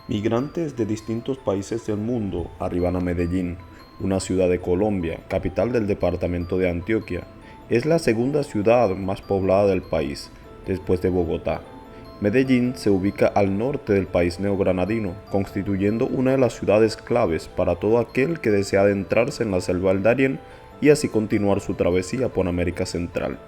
Migrantes de distintos países del mundo arriban a Medellín, una ciudad de Colombia, capital del departamento de Antioquia. Es la segunda ciudad más poblada del país, después de Bogotá. Medellín se ubica al norte del país neogranadino, constituyendo una de las ciudades claves para todo aquel que desea adentrarse en la selva del Darién y así continuar su travesía por América Central.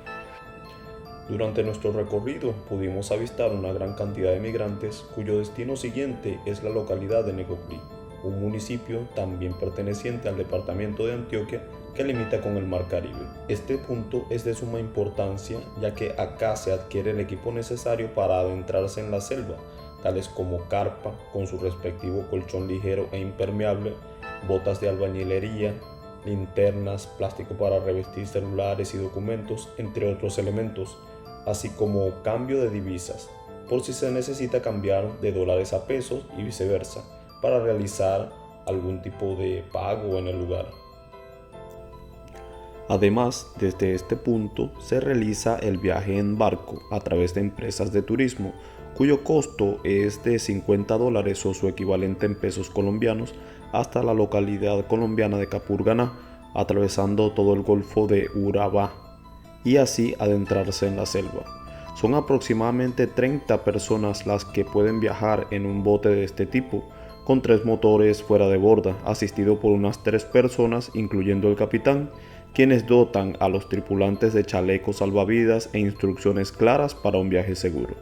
Durante nuestro recorrido pudimos avistar una gran cantidad de migrantes cuyo destino siguiente es la localidad de Necoclí, un municipio también perteneciente al departamento de Antioquia que limita con el Mar Caribe. Este punto es de suma importancia ya que acá se adquiere el equipo necesario para adentrarse en la selva, tales como carpa con su respectivo colchón ligero e impermeable, botas de albañilería, linternas, plástico para revestir celulares y documentos, entre otros elementos, así como cambio de divisas, por si se necesita cambiar de dólares a pesos y viceversa, para realizar algún tipo de pago en el lugar. Además, desde este punto se realiza el viaje en barco a través de empresas de turismo, cuyo costo es de $50 o su equivalente en pesos colombianos hasta la localidad colombiana de Capurganá, atravesando todo el Golfo de Urabá y así adentrarse en la selva. Son aproximadamente 30 personas las que pueden viajar en un bote de este tipo, con 3 motores fuera de borda, asistido por unas 3 personas, incluyendo el capitán, quienes dotan a los tripulantes de chalecos salvavidas e instrucciones claras para un viaje seguro.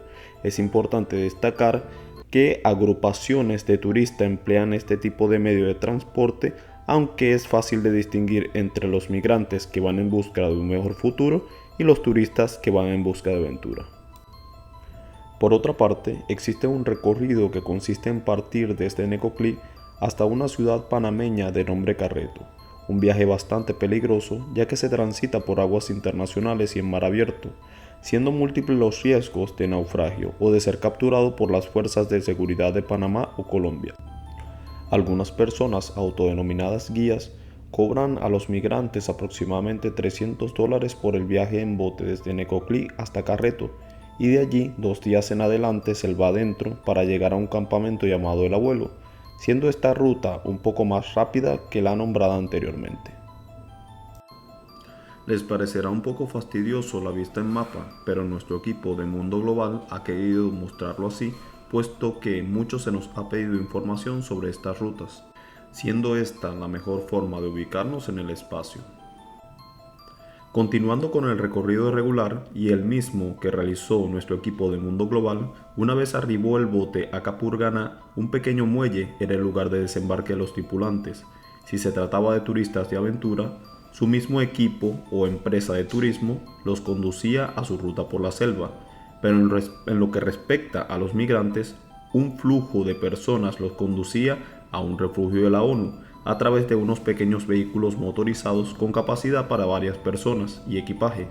Es importante destacar que agrupaciones de turistas emplean este tipo de medio de transporte, aunque es fácil de distinguir entre los migrantes que van en busca de un mejor futuro y los turistas que van en busca de aventura. Por otra parte, existe un recorrido que consiste en partir desde Necoclí hasta una ciudad panameña de nombre Carreto, un viaje bastante peligroso ya que se transita por aguas internacionales y en mar abierto, siendo múltiples los riesgos de naufragio o de ser capturado por las fuerzas de seguridad de Panamá o Colombia. Algunas personas autodenominadas guías cobran a los migrantes aproximadamente $300 por el viaje en bote desde Necoclí hasta Carreto, y de allí 2 días en adelante se va adentro para llegar a un campamento llamado El Abuelo, siendo esta ruta un poco más rápida que la nombrada anteriormente. Les parecerá un poco fastidioso la vista en mapa, pero nuestro equipo de Mundo Global ha querido mostrarlo así, puesto que mucho se nos ha pedido información sobre estas rutas, siendo esta la mejor forma de ubicarnos en el espacio. Continuando con el recorrido regular y el mismo que realizó nuestro equipo de Mundo Global, una vez arribó el bote a Capurganá, un pequeño muelle era el lugar de desembarque de los tripulantes. Si se trataba de turistas de aventura, su mismo equipo o empresa de turismo los conducía a su ruta por la selva, pero en lo que respecta a los migrantes, un flujo de personas los conducía a un refugio de la ONU, a través de unos pequeños vehículos motorizados con capacidad para varias personas y equipaje.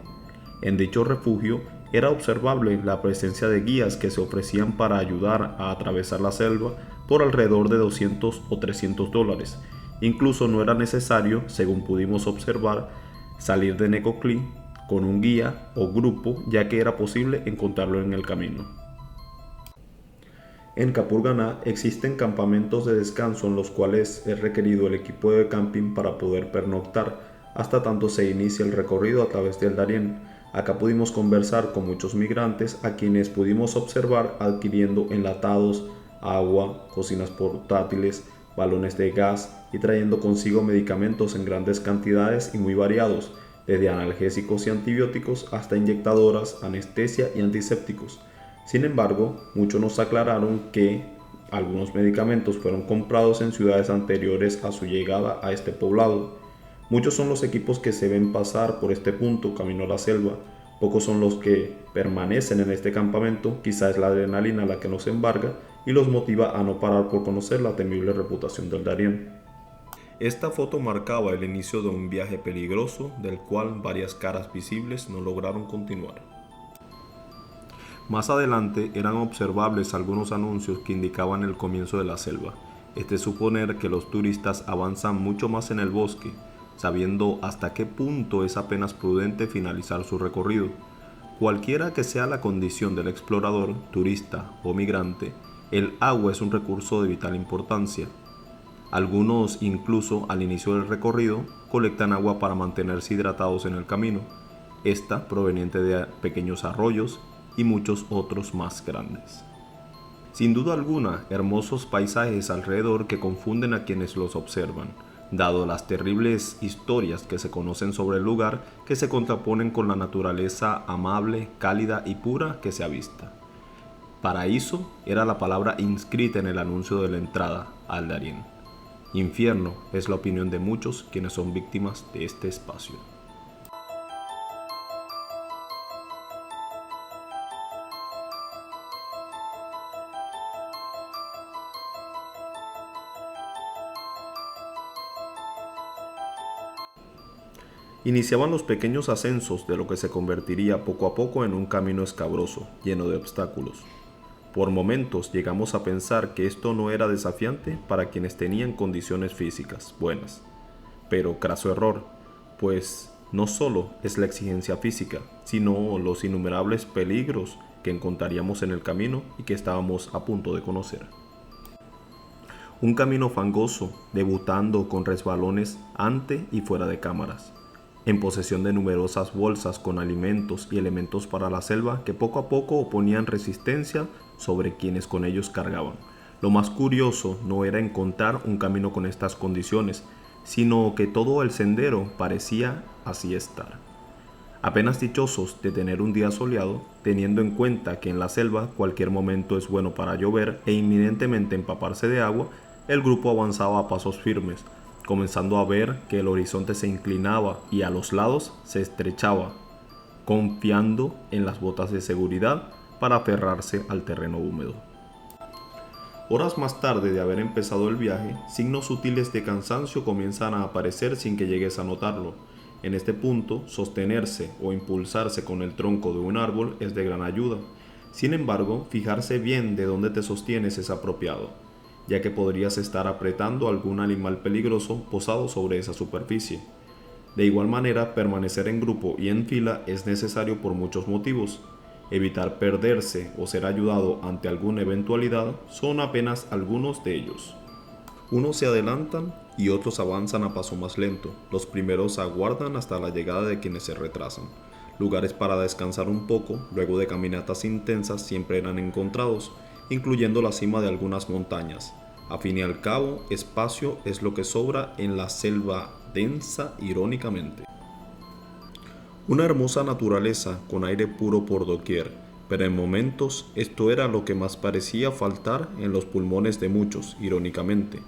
En dicho refugio era observable la presencia de guías que se ofrecían para ayudar a atravesar la selva por alrededor de $200 o $300. Incluso no era necesario, según pudimos observar, salir de Necoclí con un guía o grupo, ya que era posible encontrarlo en el camino. En Capurganá existen campamentos de descanso en los cuales es requerido el equipo de camping para poder pernoctar hasta tanto se inicie el recorrido a través del Darién. Acá pudimos conversar con muchos migrantes a quienes pudimos observar adquiriendo enlatados, agua, cocinas portátiles, balones de gas y trayendo consigo medicamentos en grandes cantidades y muy variados, desde analgésicos y antibióticos hasta inyectadoras, anestesia y antisépticos. Sin embargo, muchos nos aclararon que algunos medicamentos fueron comprados en ciudades anteriores a su llegada a este poblado. Muchos son los equipos que se ven pasar por este punto camino a la selva. Pocos son los que permanecen en este campamento, quizá es la adrenalina la que nos embarga y los motiva a no parar por conocer la temible reputación del Darién. Esta foto marcaba el inicio de un viaje peligroso del cual varias caras visibles no lograron continuar. Más adelante eran observables algunos anuncios que indicaban el comienzo de la selva. Es de suponer que los turistas avanzan mucho más en el bosque, sabiendo hasta qué punto es apenas prudente finalizar su recorrido. Cualquiera que sea la condición del explorador, turista o migrante, El agua es un recurso de vital importancia. Algunos, incluso al inicio del recorrido, colectan agua para mantenerse hidratados en el camino, esta proveniente de pequeños arroyos y muchos otros más grandes. Sin duda alguna, hermosos paisajes alrededor que confunden a quienes los observan, dado las terribles historias que se conocen sobre el lugar que se contraponen con la naturaleza amable, cálida y pura que se avista. Paraíso era la palabra inscrita en el anuncio de la entrada al Darién. Infierno es la opinión de muchos quienes son víctimas de este espacio. Iniciaban los pequeños ascensos de lo que se convertiría poco a poco en un camino escabroso, lleno de obstáculos. Por momentos llegamos a pensar que esto no era desafiante para quienes tenían condiciones físicas buenas. Pero craso error, pues no solo es la exigencia física, sino los innumerables peligros que encontraríamos en el camino y que estábamos a punto de conocer. Un camino fangoso, debutando con resbalones ante y fuera de cámaras, en posesión de numerosas bolsas con alimentos y elementos para la selva que poco a poco oponían resistencia sobre quienes con ellos cargaban. Lo más curioso no era encontrar un camino con estas condiciones, sino que todo el sendero parecía así estar. Apenas dichosos de tener un día soleado, teniendo en cuenta que en la selva cualquier momento es bueno para llover e inminentemente empaparse de agua, el grupo avanzaba a pasos firmes, comenzando a ver que el horizonte se inclinaba y a los lados se estrechaba, confiando en las botas de seguridad para aferrarse al terreno húmedo. Horas más tarde de haber empezado el viaje, signos sutiles de cansancio comienzan a aparecer sin que llegues a notarlo. En este punto, sostenerse o impulsarse con el tronco de un árbol es de gran ayuda. Sin embargo, fijarse bien de dónde te sostienes es apropiado, ya que podrías estar apretando a algún animal peligroso posado sobre esa superficie. De igual manera, permanecer en grupo y en fila es necesario por muchos motivos. Evitar perderse o ser ayudado ante alguna eventualidad son apenas algunos de ellos. Unos se adelantan y otros avanzan a paso más lento. Los primeros aguardan hasta la llegada de quienes se retrasan. Lugares para descansar un poco, luego de caminatas intensas, siempre eran encontrados, incluyendo la cima de algunas montañas. A fin y al cabo, espacio es lo que sobra en la selva densa, irónicamente. Una hermosa naturaleza con aire puro por doquier, pero en momentos esto era lo que más parecía faltar en los pulmones de muchos, irónicamente.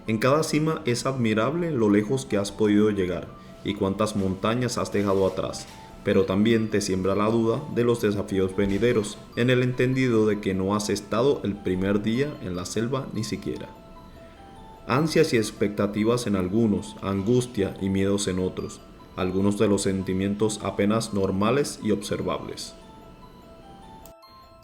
En cada cima es admirable lo lejos que has podido llegar y cuántas montañas has dejado atrás, pero también te siembra la duda de los desafíos venideros, en el entendido de que no has estado el primer día en la selva ni siquiera. Ansias y expectativas en algunos, angustia y miedos en otros, algunos de los sentimientos apenas normales y observables.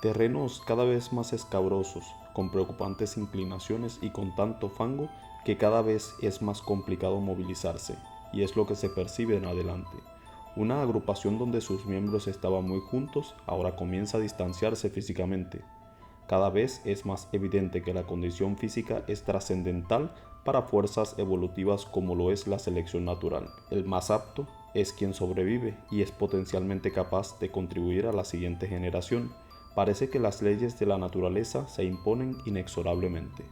Terrenos cada vez más escabrosos, con preocupantes inclinaciones y con tanto fango que cada vez es más complicado movilizarse, y es lo que se percibe en adelante. Una agrupación donde sus miembros estaban muy juntos ahora comienza a distanciarse físicamente. Cada vez es más evidente que la condición física es trascendental para fuerzas evolutivas como lo es la selección natural. El más apto es quien sobrevive y es potencialmente capaz de contribuir a la siguiente generación. Parece que las leyes de la naturaleza se imponen inexorablemente.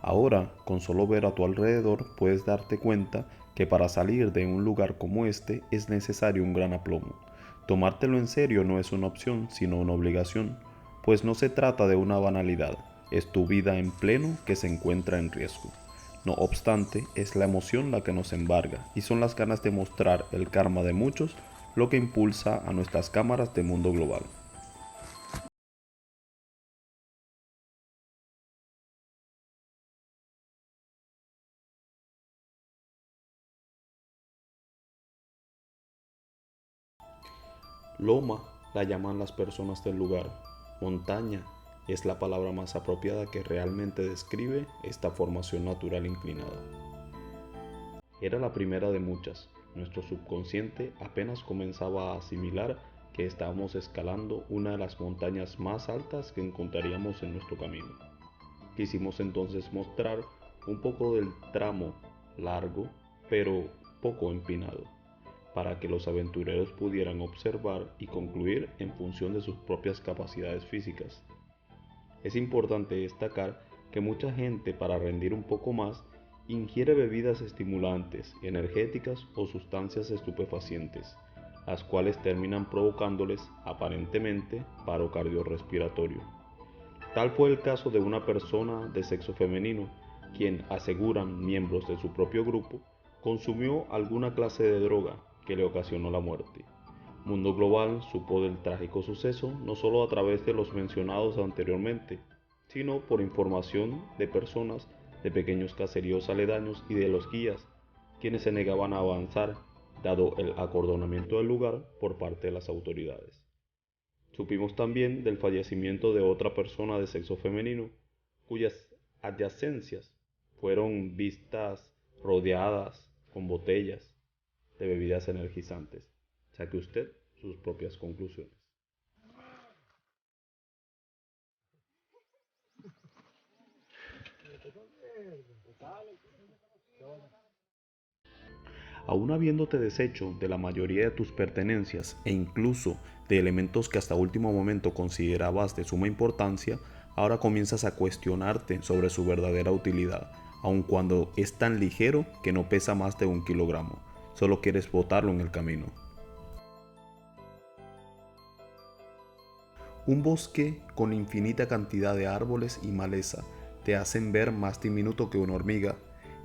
Ahora, con solo ver a tu alrededor, puedes darte cuenta que para salir de un lugar como este es necesario un gran aplomo. Tomártelo en serio no es una opción, sino una obligación, pues no se trata de una banalidad, es tu vida en pleno que se encuentra en riesgo. No obstante, es la emoción la que nos embarga y son las ganas de mostrar el karma de muchos lo que impulsa a nuestras cámaras de mundo global. Loma la llaman las personas del lugar. Montaña es la palabra más apropiada que realmente describe esta formación natural inclinada. Era la primera de muchas. Nuestro subconsciente apenas comenzaba a asimilar que estábamos escalando una de las montañas más altas que encontraríamos en nuestro camino. Quisimos entonces mostrar un poco del tramo largo, pero poco empinado, para que los aventureros pudieran observar y concluir en función de sus propias capacidades físicas. Es importante destacar que mucha gente, para rendir un poco más, ingiere bebidas estimulantes, energéticas o sustancias estupefacientes, las cuales terminan provocándoles, aparentemente, paro cardiorrespiratorio. Tal fue el caso de una persona de sexo femenino, quien, aseguran miembros de su propio grupo, consumió alguna clase de droga que le ocasionó la muerte. Mundo Global supo del trágico suceso no solo a través de los mencionados anteriormente, sino por información de personas de pequeños caseríos aledaños y de los guías, quienes se negaban a avanzar, dado el acordonamiento del lugar por parte de las autoridades. Supimos también del fallecimiento de otra persona de sexo femenino, cuyas adyacencias fueron vistas rodeadas con botellas de bebidas energizantes. Saque usted sus propias conclusiones. Aún habiéndote deshecho de la mayoría de tus pertenencias e incluso de elementos que hasta último momento considerabas de suma importancia, ahora comienzas a cuestionarte sobre su verdadera utilidad, aun cuando es tan ligero que no pesa más de 1 kilogramo. Solo quieres botarlo en el camino. Un bosque con infinita cantidad de árboles y maleza te hacen ver más diminuto que una hormiga.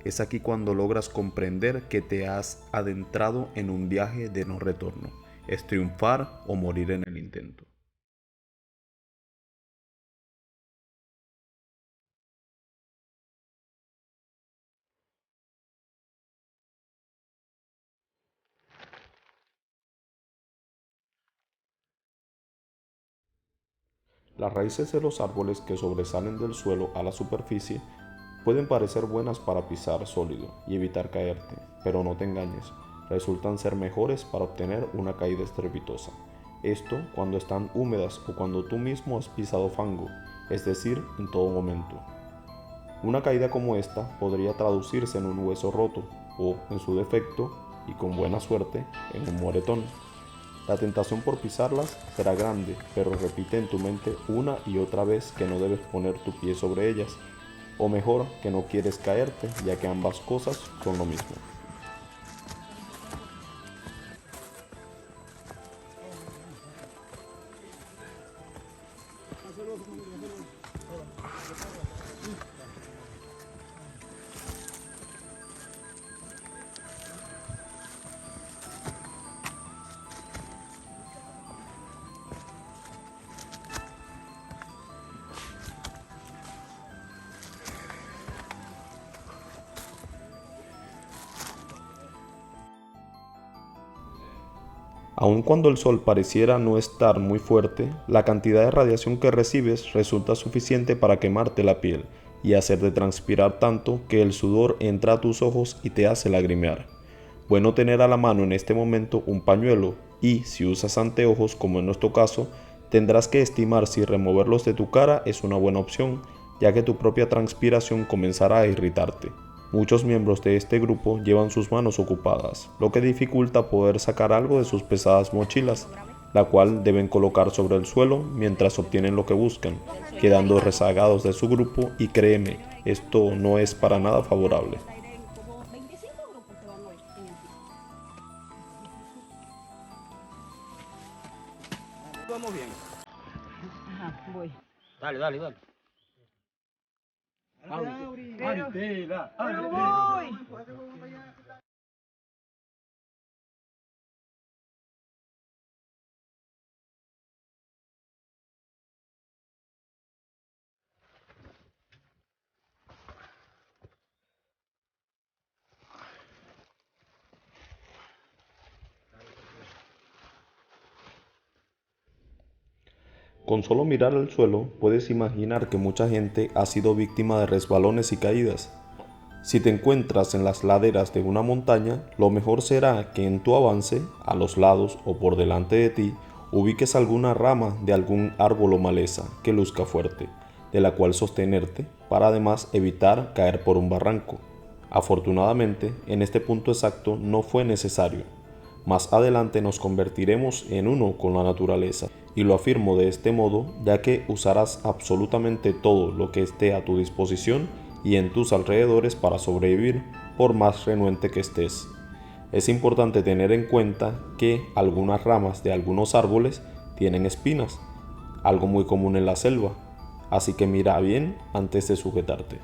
Es aquí cuando logras comprender que te has adentrado en un viaje de no retorno. Es triunfar o morir en el intento. Las raíces de los árboles que sobresalen del suelo a la superficie pueden parecer buenas para pisar sólido y evitar caerte, pero no te engañes, resultan ser mejores para obtener una caída estrepitosa. Esto cuando están húmedas o cuando tú mismo has pisado fango, es decir, en todo momento. Una caída como esta podría traducirse en un hueso roto o, en su defecto, y con buena suerte, en un moretón. La tentación por pisarlas será grande, pero repite en tu mente una y otra vez que no debes poner tu pie sobre ellas, o mejor, que no quieres caerte, ya que ambas cosas son lo mismo. Aun cuando el sol pareciera no estar muy fuerte, la cantidad de radiación que recibes resulta suficiente para quemarte la piel y hacerte transpirar tanto que el sudor entra a tus ojos y te hace lagrimear. Bueno tener a la mano en este momento un pañuelo y, si usas anteojos como en nuestro caso, tendrás que estimar si removerlos de tu cara es una buena opción, ya que tu propia transpiración comenzará a irritarte. Muchos miembros de este grupo llevan sus manos ocupadas, lo que dificulta poder sacar algo de sus pesadas mochilas, la cual deben colocar sobre el suelo mientras obtienen lo que buscan, quedando rezagados de su grupo y créeme, esto no es para nada favorable. Vamos bien. Ajá, voy. Dale, dale, dale. Pero voy. Con solo mirar al suelo puedes imaginar que mucha gente ha sido víctima de resbalones y caídas. Si te encuentras en las laderas de una montaña, lo mejor será que en tu avance, a los lados o por delante de ti, ubiques alguna rama de algún árbol o maleza que luzca fuerte, de la cual sostenerte, para además evitar caer por un barranco. Afortunadamente, en este punto exacto no fue necesario. Más adelante nos convertiremos en uno con la naturaleza, y lo afirmo de este modo ya que usarás absolutamente todo lo que esté a tu disposición y en tus alrededores para sobrevivir por más renuente que estés. Es importante tener en cuenta que algunas ramas de algunos árboles tienen espinas, algo muy común en la selva, así que mira bien antes de sujetarte.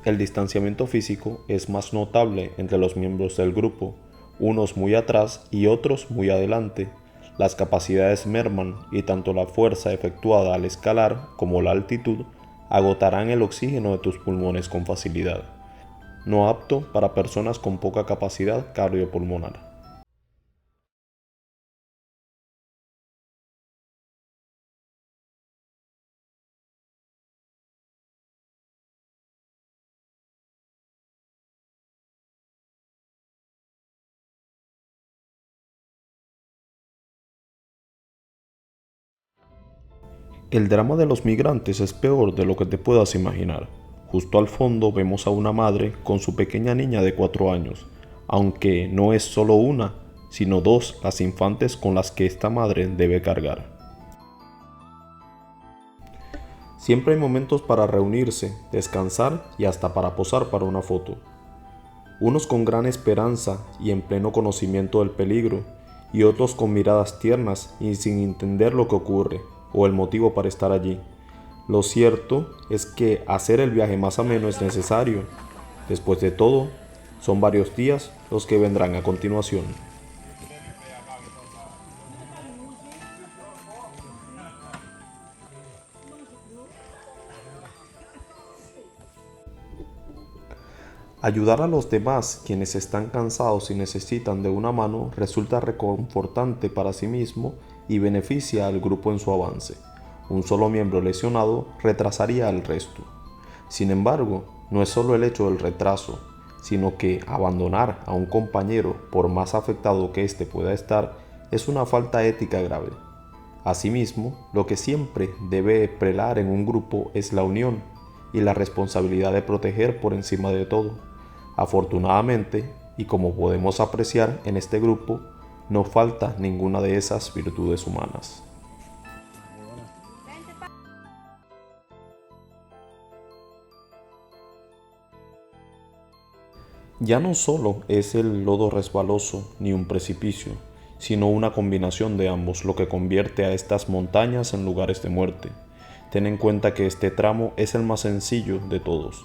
El distanciamiento físico es más notable entre los miembros del grupo, unos muy atrás y otros muy adelante. Las capacidades merman y tanto la fuerza efectuada al escalar como la altitud agotarán el oxígeno de tus pulmones con facilidad, no apto para personas con poca capacidad cardiopulmonar. El drama de los migrantes es peor de lo que te puedas imaginar. Justo al fondo vemos a una madre con su pequeña niña de 4 años, aunque no es solo una, sino dos las infantes con las que esta madre debe cargar. Siempre hay momentos para reunirse, descansar y hasta para posar para una foto. Unos con gran esperanza y en pleno conocimiento del peligro, y otros con miradas tiernas y sin entender lo que ocurre o el motivo para estar allí. Lo cierto es que hacer el viaje más ameno es necesario. Después de todo, son varios días los que vendrán a continuación. Ayudar a los demás, quienes están cansados y necesitan de una mano, resulta reconfortante para sí mismo y beneficia al grupo en su avance. Un solo miembro lesionado retrasaría al resto. Sin embargo, no es solo el hecho del retraso, sino que abandonar a un compañero, por más afectado que éste pueda estar, es una falta ética grave. Asimismo, lo que siempre debe prelar en un grupo es la unión y la responsabilidad de proteger por encima de todo. Afortunadamente, y como podemos apreciar en este grupo, no falta ninguna de esas virtudes humanas. Ya no solo es el lodo resbaloso ni un precipicio, sino una combinación de ambos lo que convierte a estas montañas en lugares de muerte. Ten en cuenta que este tramo es el más sencillo de todos,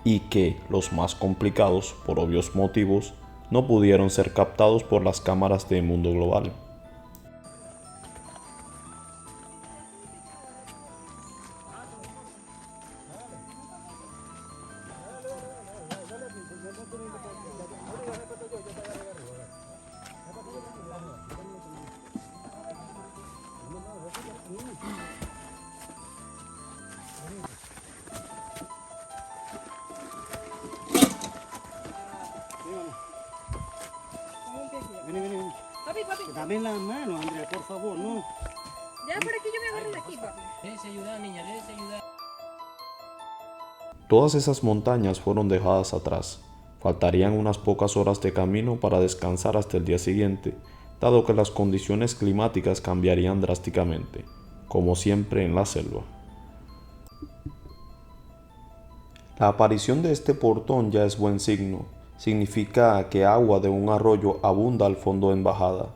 y que los más complicados, por obvios motivos, no pudieron ser captados por las cámaras de Mundo Global. Vení, vení, vení. Papi. Dame la mano, Andrea, por favor, no. Ya por aquí yo me agarro de aquí, papi. Déjese ayudar, niña, déjese ayudar. Todas esas montañas fueron dejadas atrás. Faltarían unas pocas horas de camino para descansar hasta el día siguiente, dado que las condiciones climáticas cambiarían drásticamente, como siempre en la selva. La aparición de este portón ya es buen signo. Significa que agua de un arroyo abunda al fondo en bajada.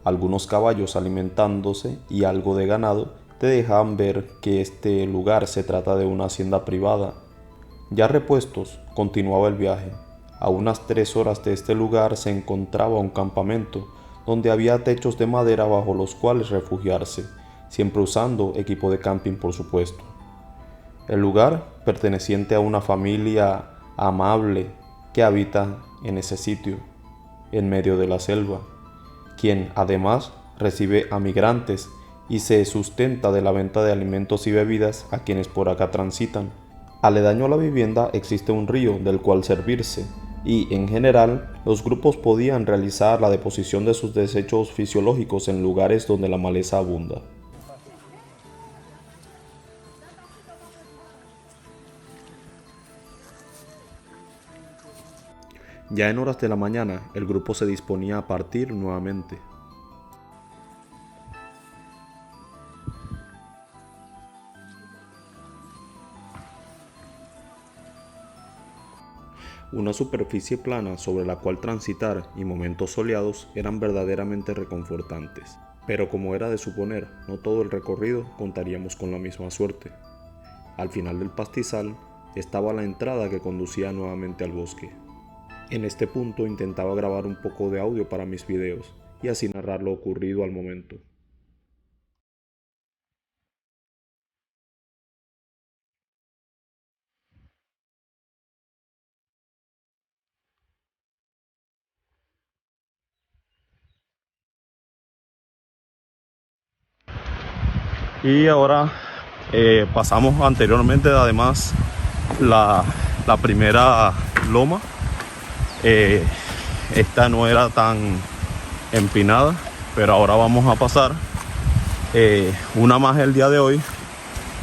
Algunos caballos alimentándose y algo de ganado te dejan ver que este lugar se trata de una hacienda privada. Ya repuestos, continuaba el viaje. A unas 3 horas de este lugar se encontraba un campamento, donde había techos de madera bajo los cuales refugiarse, siempre usando equipo de camping por supuesto. El lugar, perteneciente a una familia amable que habita en ese sitio, en medio de la selva, quien además recibe a migrantes y se sustenta de la venta de alimentos y bebidas a quienes por acá transitan. Aledaño a la vivienda existe un río del cual servirse, y en general los grupos podían realizar la deposición de sus desechos fisiológicos en lugares donde la maleza abunda. Ya en horas de la mañana, el grupo se disponía a partir nuevamente. Una superficie plana sobre la cual transitar y momentos soleados eran verdaderamente reconfortantes. Pero como era de suponer, no todo el recorrido contaríamos con la misma suerte. Al final del pastizal estaba la entrada que conducía nuevamente al bosque. En este punto intentaba grabar un poco de audio para mis videos y así narrar lo ocurrido al momento. Y ahora pasamos anteriormente además la primera loma. Esta no era tan empinada, pero ahora vamos a pasar una más el día de hoy.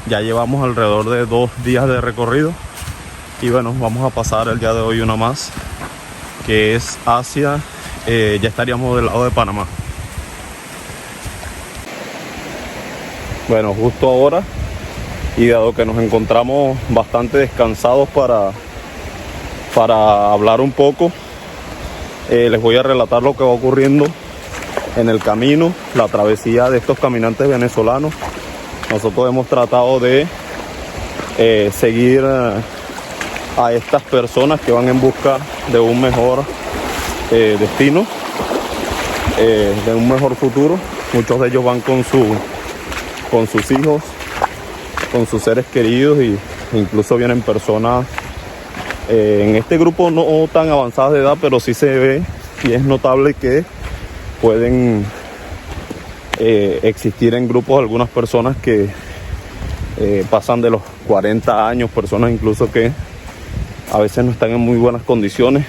Ya llevamos alrededor de 2 días de recorrido y bueno, vamos a pasar el día de hoy una más, que es hacia, ya estaríamos del lado de Panamá. Bueno, justo ahora, y dado que nos encontramos bastante descansados para hablar un poco, les voy a relatar lo que va ocurriendo en el camino, la travesía de estos caminantes venezolanos. Nosotros hemos tratado de seguir a estas personas que van en busca de un mejor destino, de un mejor futuro. Muchos de ellos van con sus hijos, con sus seres queridos, e incluso vienen personas en este grupo no tan avanzadas de edad, pero sí se ve y es notable que pueden existir en grupos algunas personas que pasan de los 40 años, personas incluso que a veces no están en muy buenas condiciones,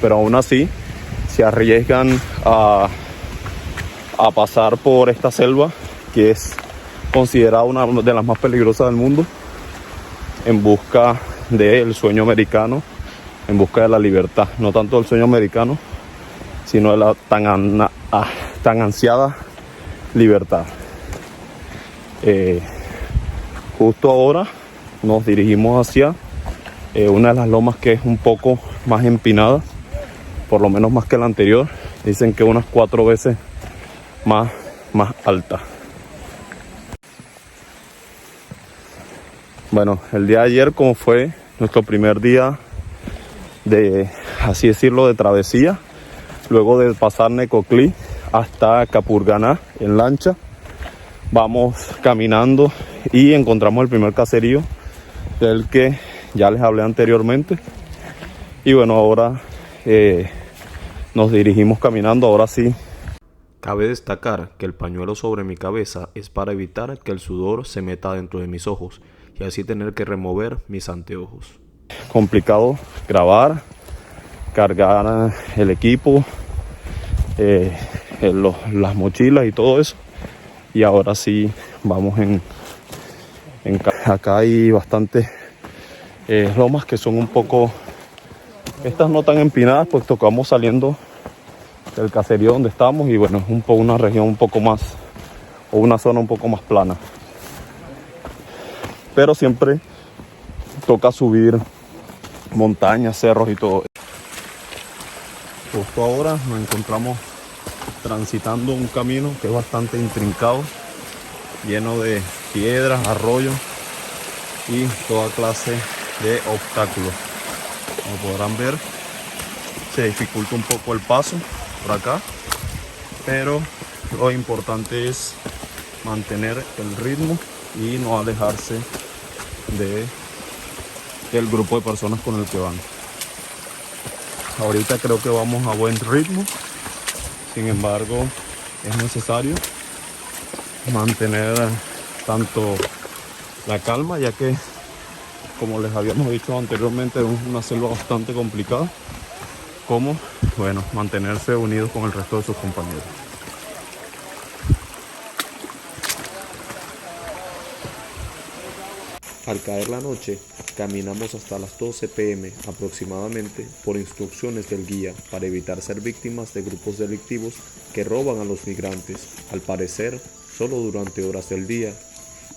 pero aún así se arriesgan a pasar por esta selva, que es considerada una de las más peligrosas del mundo, en busca del sueño americano, en busca de la libertad, no tanto del sueño americano, sino de la tan ansiada libertad. Justo ahora nos dirigimos hacia una de las lomas que es un poco más empinada, por lo menos más que la anterior. Dicen que unas 4 veces más alta. Bueno, el día de ayer, como fue nuestro primer día de, así decirlo, de travesía, luego de pasar Necoclí hasta Capurganá en lancha, vamos caminando y encontramos el primer caserío del que ya les hablé anteriormente. Y bueno, ahora nos dirigimos caminando, ahora sí. Cabe destacar que el pañuelo sobre mi cabeza es para evitar que el sudor se meta dentro de mis ojos y así tener que remover mis anteojos. Complicado grabar, cargar el equipo, las mochilas y todo eso. Y ahora sí vamos acá hay bastantes lomas que son un poco, estas no tan empinadas, pues tocamos saliendo del caserío donde estamos, y bueno, es una región un poco más, o una zona un poco más plana, pero siempre toca subir montañas, cerros y todo. Justo ahora nos encontramos transitando un camino que es bastante intrincado, lleno de piedras, arroyos y toda clase de obstáculos. Como podrán ver, se dificulta un poco el paso por acá, pero lo importante es mantener el ritmo y no alejarse del grupo de personas con el que van. Ahorita creo que vamos a buen ritmo, sin embargo es necesario mantener tanto la calma, ya que, como les habíamos dicho anteriormente, es una selva bastante complicada, como, bueno, mantenerse unidos con el resto de sus compañeros. Al caer la noche, caminamos hasta las 12 p.m. aproximadamente por instrucciones del guía para evitar ser víctimas de grupos delictivos que roban a los migrantes, al parecer solo durante horas del día.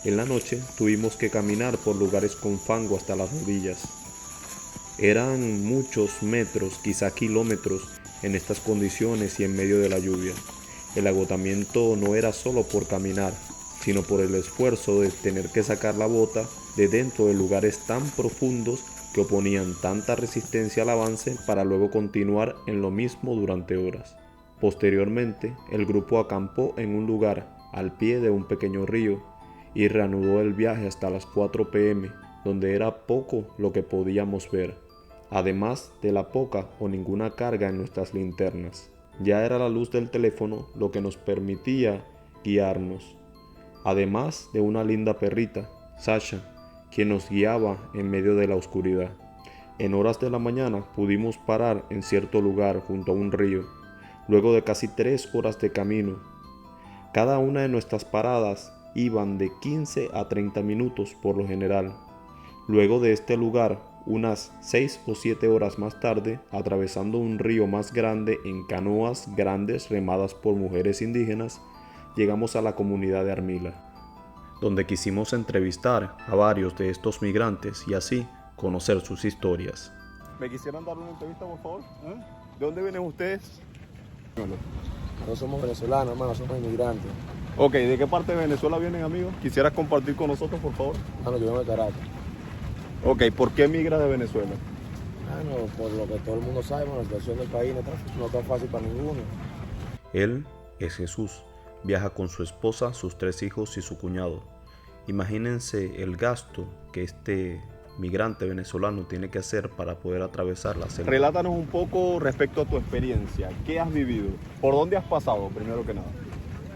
En la noche tuvimos que caminar por lugares con fango hasta las rodillas. Eran muchos metros, quizá kilómetros, en estas condiciones y en medio de la lluvia. El agotamiento no era solo por caminar, sino por el esfuerzo de tener que sacar la bota de dentro de lugares tan profundos que oponían tanta resistencia al avance para luego continuar en lo mismo durante horas. Posteriormente, el grupo acampó en un lugar al pie de un pequeño río y reanudó el viaje hasta las 4 p.m., donde era poco lo que podíamos ver, además de la poca o ninguna carga en nuestras linternas. Ya era la luz del teléfono lo que nos permitía guiarnos, además de una linda perrita, Sasha, quien nos guiaba en medio de la oscuridad. En horas de la mañana pudimos parar en cierto lugar junto a un río, luego de casi 3 horas de camino. Cada una de nuestras paradas iban de 15 a 30 minutos por lo general. Luego de este lugar, unas 6 o 7 horas más tarde, atravesando un río más grande en canoas grandes remadas por mujeres indígenas, llegamos a la comunidad de Armila, donde quisimos entrevistar a varios de estos migrantes y así conocer sus historias. ¿Me quisieran dar una entrevista, por favor? ¿De dónde vienen ustedes? No somos venezolanos, hermano, somos inmigrantes. Ok, ¿de qué parte de Venezuela vienen, amigos? ¿Quisieras compartir con nosotros, por favor? Hermano, yo vengo de Caracas. Ok, ¿por qué migra de Venezuela? Bueno, por lo que todo el mundo sabe, la situación del país no está fácil para ninguno. Él es Jesús. Viaja con su esposa, sus 3 hijos y su cuñado. Imagínense el gasto que este migrante venezolano tiene que hacer para poder atravesar la selva. Relátanos un poco respecto a tu experiencia. ¿Qué has vivido? ¿Por dónde has pasado, primero que nada?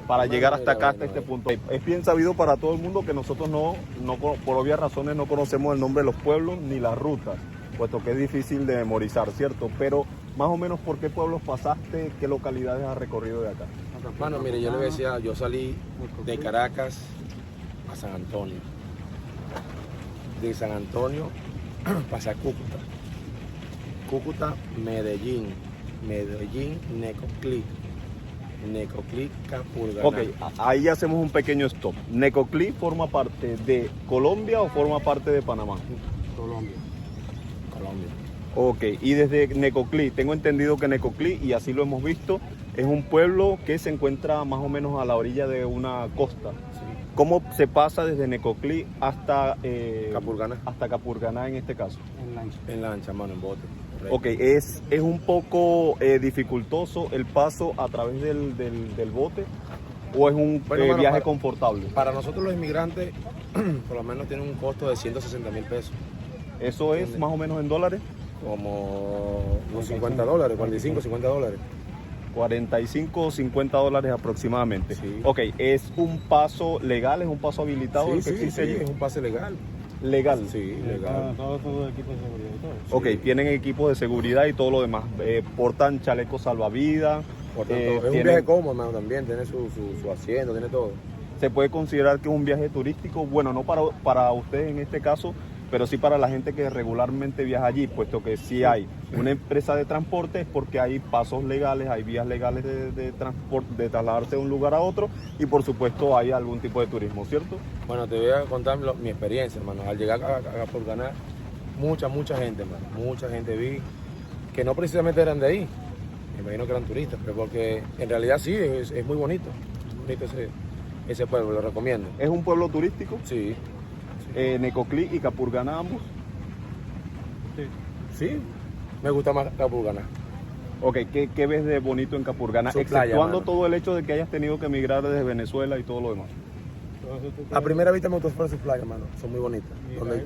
Para llegar hasta acá, hasta este punto. Es bien sabido para todo el mundo que nosotros no, por obvias razones, no conocemos el nombre de los pueblos ni las rutas, puesto que es difícil de memorizar, ¿cierto? Pero más o menos, ¿por qué pueblos pasaste? ¿Qué localidades has recorrido de acá? Hermano, mire, yo le decía, yo salí de Caracas a San Antonio. De San Antonio pasé a Cúcuta. Cúcuta, Medellín, Necoclí, Capurganá. Ok, ahí hacemos un pequeño stop. ¿Necoclí forma parte de Colombia o forma parte de Panamá? Colombia. Ok, y desde Necoclí, tengo entendido que Necoclí, y así lo hemos visto, es un pueblo que se encuentra más o menos a la orilla de una costa. Sí. ¿Cómo se pasa desde Necoclí hasta Capurganá. hasta Capurganá en este caso? En lancha. En lancha, mano, en bote. Correcto. Ok, es un poco dificultoso el paso a través del bote, o es un Bueno, viaje confortable. Para nosotros los inmigrantes, por lo menos tiene un costo de 160,000 pesos. ¿Eso es más o menos en dólares? Como unos $50, 45, $50. 45 o 50 dólares aproximadamente. Sí. Ok, ¿es un paso legal, es un paso habilitado el que existe allí? Es un pase legal. Legal. Sí, legal. Todo equipo de seguridad y todo. Ok, tienen equipos de seguridad y todo lo demás. Portan chalecos salvavidas. Por tanto, es un viaje cómodo, hermano, también. Tiene su asiento, tiene todo. ¿Se puede considerar que es un viaje turístico? Bueno, no para ustedes en este caso, pero sí para la gente que regularmente viaja allí, puesto que sí hay una empresa de transporte, es porque hay pasos legales, hay vías legales de transporte, de trasladarse de un lugar a otro, y por supuesto hay algún tipo de turismo, ¿cierto? Bueno, te voy a contar mi experiencia, hermano. Al llegar a Capurganá, mucha gente, hermano. Mucha gente vi que no precisamente eran de ahí. Me imagino que eran turistas, pero porque en realidad sí, es muy bonito. Bonito ese pueblo, lo recomiendo. ¿Es un pueblo turístico? Sí. Necoclí y Capurganá ambos. Sí, me gusta más Capurganá. Ok, ¿qué ves de bonito en Capurganá? Su playa, Exceptuando mano. todo el hecho de que hayas tenido que emigrar desde Venezuela y todo lo demás. A primera vista me gustó fuera sus playas, mano. Son muy bonitas.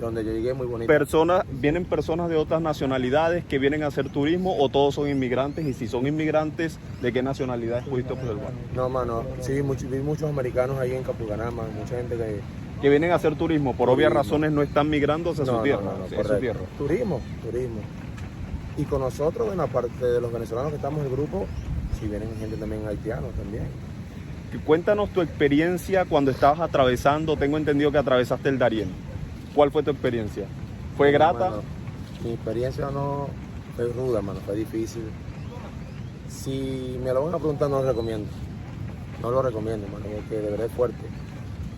Donde yo llegué, muy bonitas. ¿Vienen personas de otras nacionalidades que vienen a hacer turismo o todos son inmigrantes? Y si son inmigrantes, ¿de qué nacionalidades pudiste observar? No, mano. Sí, vi muchos americanos ahí en Capurganá, mano. Mucha gente Que vienen a hacer turismo, por obvias Turismo. razones no están migrando hacia su tierra. No, hacia su correcto. tierra. Turismo. Y con nosotros, bueno, aparte de los venezolanos que estamos en el grupo, sí vienen gente también haitianos también. Cuéntanos tu experiencia cuando estabas atravesando, tengo entendido que atravesaste el Darién. ¿Cuál fue tu experiencia? ¿Fue grata? Mano, mi experiencia no fue ruda, mano, fue difícil. Si me lo van a preguntar, no lo recomiendo. No lo recomiendo, mano, porque de verdad es fuerte.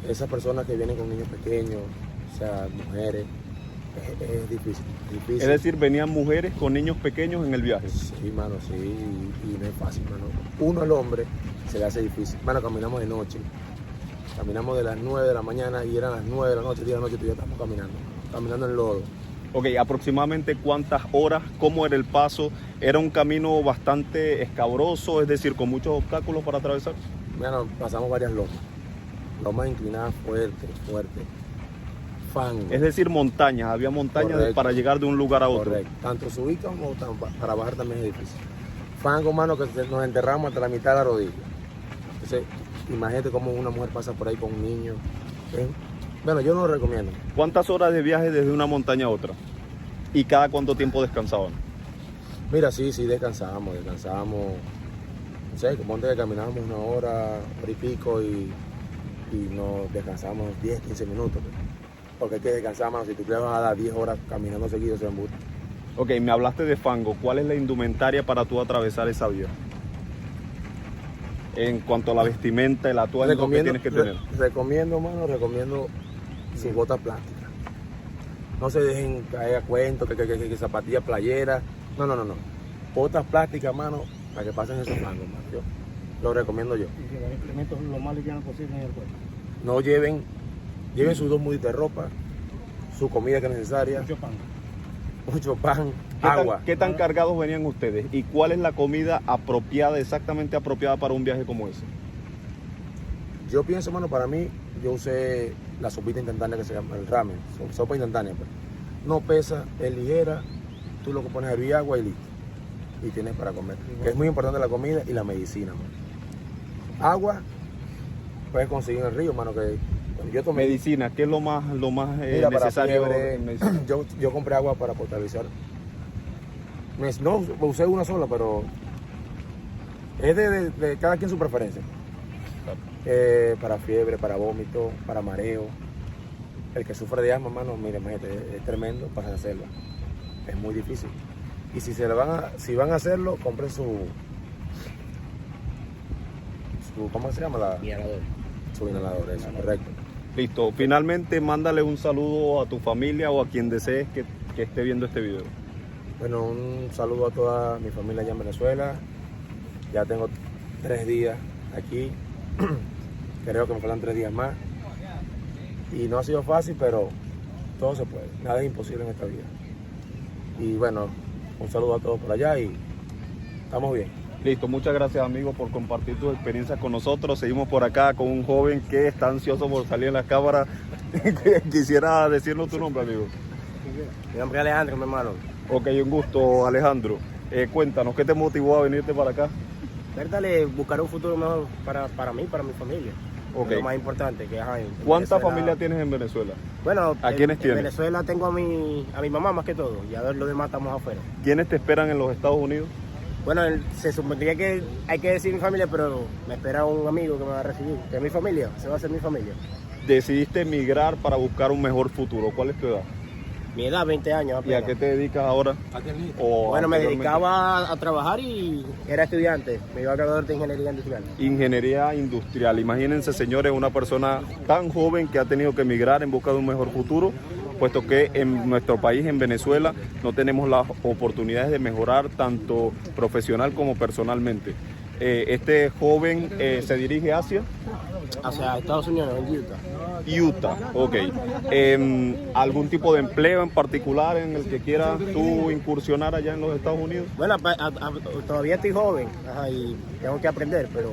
Esas personas que vienen con niños pequeños, o sea, mujeres, es difícil. Es decir, venían mujeres con niños pequeños en el viaje. Sí, mano, sí, y no es fácil, mano. Uno, el hombre, se le hace difícil. Mano, caminamos de noche. Caminamos de las 9 de la mañana y eran las 9 de la noche, 10 de la noche, y ya estamos caminando en lodo. Ok, aproximadamente cuántas horas, cómo era el paso, era un camino bastante escabroso, es decir, con muchos obstáculos para atravesar. Bueno, pasamos varias lomas inclinadas fuerte. Fango. Es decir, montañas, había montañas Correcto. para llegar de un lugar a otro. Correcto. Tanto subir como para bajar también es difícil. Fango, mano, que nos enterramos hasta la mitad de la rodilla. Entonces, imagínate cómo una mujer pasa por ahí con un niño. Bueno, yo no lo recomiendo. ¿Cuántas horas de viaje desde una montaña a otra? ¿Y cada cuánto tiempo descansaban? Mira, sí, descansamos. No sé, como antes que caminábamos una hora y pico y nos descansamos 10, 15 minutos. Porque hay que descansar, mano. Si tú te vas a dar 10 horas caminando seguido, se embuste. Ok, me hablaste de fango. ¿Cuál es la indumentaria para tú atravesar esa vía? En cuanto a la vestimenta, el atuendo que tienes que tener. Recomiendo sus botas plásticas. No se dejen caer a cuento que zapatillas playeras. No. Botas plásticas, mano, para que pasen esos fangos, mano. Yo lo recomiendo yo. Y llevar implementos lo más liviano posible en el cuerpo. No lleven sus 2 muditas de ropa, su comida que es necesaria, mucho pan, agua. ¿Qué tan cargados venían ustedes? ¿Y cuál es la comida apropiada, exactamente apropiada para un viaje como ese? Yo pienso, mano, para mí, yo usé la sopita instantánea que se llama el ramen, sopa instantánea. Pues. No pesa, es ligera, tú lo que pones a hervir agua y listo. Y tienes para comer. Que es muy importante la comida y la medicina, mano. Agua, puedes conseguir en el río, mano, que yo tomé. Medicina, ¿qué es lo más Mira, necesario? para fiebre, en medicina? yo compré agua para potabilizar. No usé una sola, pero es de cada quien su preferencia. Para fiebre, para vómito, para mareo. El que sufre de asma, mano, mire, es tremendo para la selva. Es muy difícil. Y si van a hacerlo, compren su ¿cómo se llama? Inhalador. Su inhalador, eso, correcto. Listo. Finalmente, mándale un saludo a tu familia o a quien desees que esté viendo este video. Bueno, un saludo a toda mi familia allá en Venezuela. Ya tengo 3 días aquí. Creo que me faltan 3 días más. Y no ha sido fácil, pero todo se puede. Nada es imposible en esta vida. Y bueno, un saludo a todos por allá y estamos bien. Listo, muchas gracias amigo por compartir tus experiencias con nosotros. Seguimos por acá con un joven que está ansioso por salir en las cámaras. Quisiera decirnos tu nombre, amigo. Mi nombre es Alejandro, mi hermano. Ok, un gusto, Alejandro. Cuéntanos, ¿qué te motivó a venirte para acá? Verdad, buscar un futuro mejor para mí, para mi familia. Ok. Es lo más importante que hay. ¿Cuánta familia tienes en Venezuela? Bueno, ¿A quiénes tienes? En Venezuela tengo a mi mamá más que todo, y a ver los demás estamos afuera. ¿Quiénes te esperan en los Estados Unidos? Bueno, se supondría que hay que decir mi familia, pero me espera un amigo que me va a recibir, que es mi familia, se va a hacer mi familia. Decidiste emigrar para buscar un mejor futuro. ¿Cuál es tu edad? Mi edad, 20 años ¿Y apenas. a qué te dedicas ahora? O Bueno, me anteriormente. dedicaba a trabajar y era estudiante, me iba a graduar de ingeniería industrial. Ingeniería industrial. Imagínense, señores, una persona tan joven que ha tenido que emigrar en busca de un mejor futuro, puesto que en nuestro país, en Venezuela, no tenemos las oportunidades de mejorar tanto profesional como personalmente. Este joven se dirige hacia Hacia Estados Unidos, en Utah. Utah, ok. ¿Algún tipo de empleo en particular en el que quieras tú incursionar allá en los Estados Unidos? Bueno, todavía estoy joven, ajá, y tengo que aprender, pero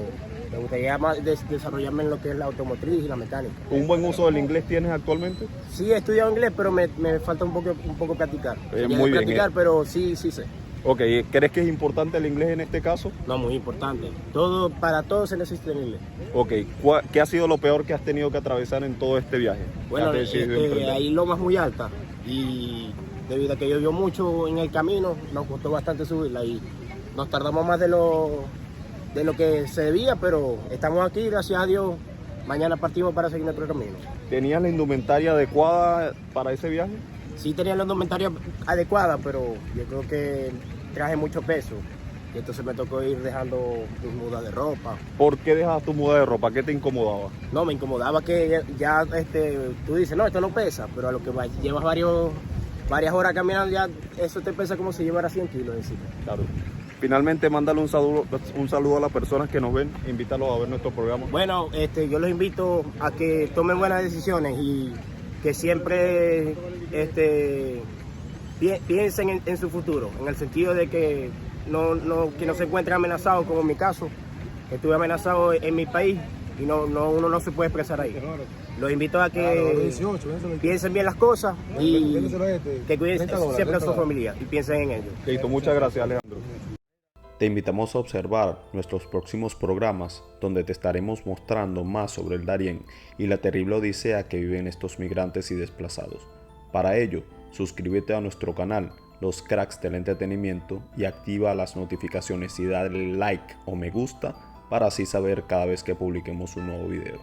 me gustaría más desarrollarme en lo que es la automotriz y la mecánica. ¿Un buen uso del inglés tienes actualmente? Sí, he estudiado inglés, pero me falta un poco practicar. Ya muy bien, practicar, pero sí sé. Ok, ¿crees que es importante el inglés en este caso? No, muy importante. Para todo se necesita el inglés. Ok, ¿qué ha sido lo peor que has tenido que atravesar en todo este viaje? Bueno, ¿Qué has decidido emprender? hay lomas muy altas y debido a que llovió mucho en el camino, nos costó bastante subirla y nos tardamos más de lo que se debía, pero estamos aquí, gracias a Dios. Mañana partimos para seguir nuestro camino. ¿Tenías la indumentaria adecuada para ese viaje? Sí tenía la indumentaria adecuada, pero yo creo que traje mucho peso. Y entonces me tocó ir dejando mis mudas de ropa. ¿Por qué dejabas tu muda de ropa? ¿Qué te incomodaba? No, me incomodaba que ya tú dices, no, esto no pesa, pero a lo que llevas varias horas caminando, ya eso te pesa como si llevara 100 kilos encima. Claro. Finalmente, mándale un saludo a las personas que nos ven, invítalos a ver nuestro programa. Bueno, yo los invito a que tomen buenas decisiones y que siempre piensen en su futuro, en el sentido de que que no se encuentren amenazados, como en mi caso, que estuve amenazado en mi país y uno no se puede expresar ahí. Los invito a que piensen bien las cosas y que cuiden siempre a su familia y piensen en ello. Listo, muchas gracias, Alejandro. Te invitamos a observar nuestros próximos programas, donde te estaremos mostrando más sobre el Darién y la terrible odisea que viven estos migrantes y desplazados. Para ello, suscríbete a nuestro canal, Los Cracks del Entretenimiento, y activa las notificaciones y dale like o me gusta para así saber cada vez que publiquemos un nuevo video.